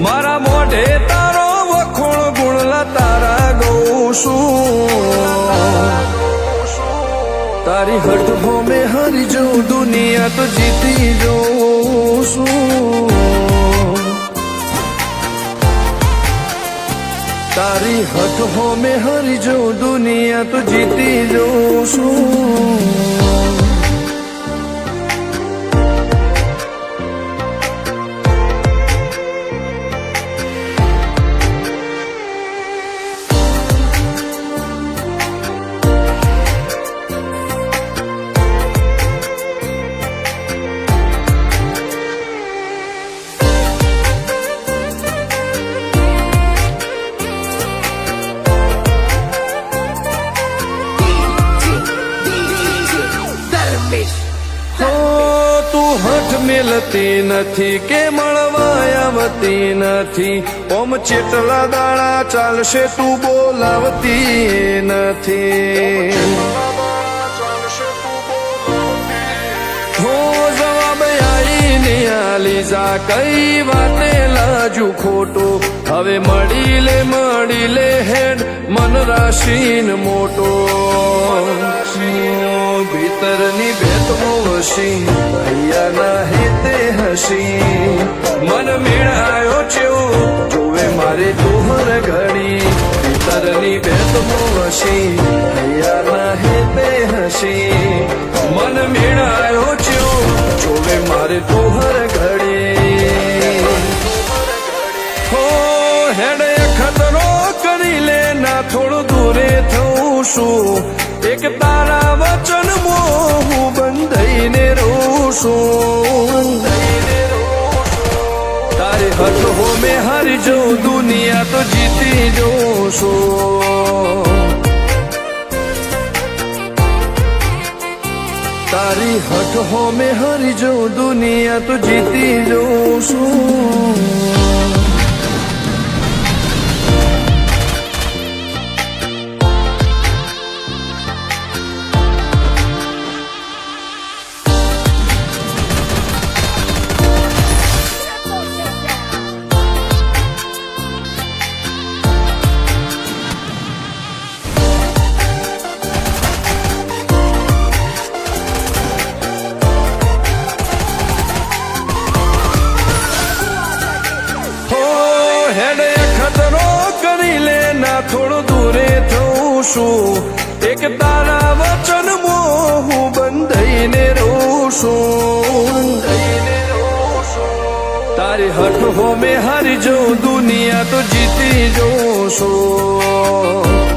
મારા મોઢે તારો વખોણ ગુણલા તારા ગૌ છું તારી હટ હોમે હારી જાઉં દુનિયા તો જીતી જાઉં છું તારી હટ હોમે હારી જાઉં દુનિયા તો જીતી જાઉં છું તું હઠ મેલતી નથી કે મળવા આવતી નથી ઓમ ચેટલા દાડા ચાલશે તું બોલાવતી નથી હો જવાબ આઈને આલી જા કઈ વાતે લાજુ ખોટું હવે મળી લે હેડ મન રાશીન મોટો ભીતરની ભેટમો વસી ભૈયાના હેતે હસી મન મેળાયો છેવો જોવે મારે તોહર ઘડી ભીતરની ભેટમો વસી ભૈયાના હેતે હસી મન મેળાયો છેવો જોવે મારે તોહર ઘડી હો હેડે ખતરો કરી લે ના થોડું દૂરે થઉં છું એક તારા વચન હું બંધાઈને રહું છું તારે હટ હો મેં હારી જાઉં દુનિયા તો જીતી જાઉં છું તારી હટ હો મેં હારી જાઉં દુનિયા તો જીતી જાઉં છું હેડે ખતરો કરી લે ના થોડો દૂરે થઉં છું એક તારા વચન હું બંધાઈને રહું છું તારી હઠ હો મેં હારી જાઉં દુનિયા તો જીતી જાઉં છું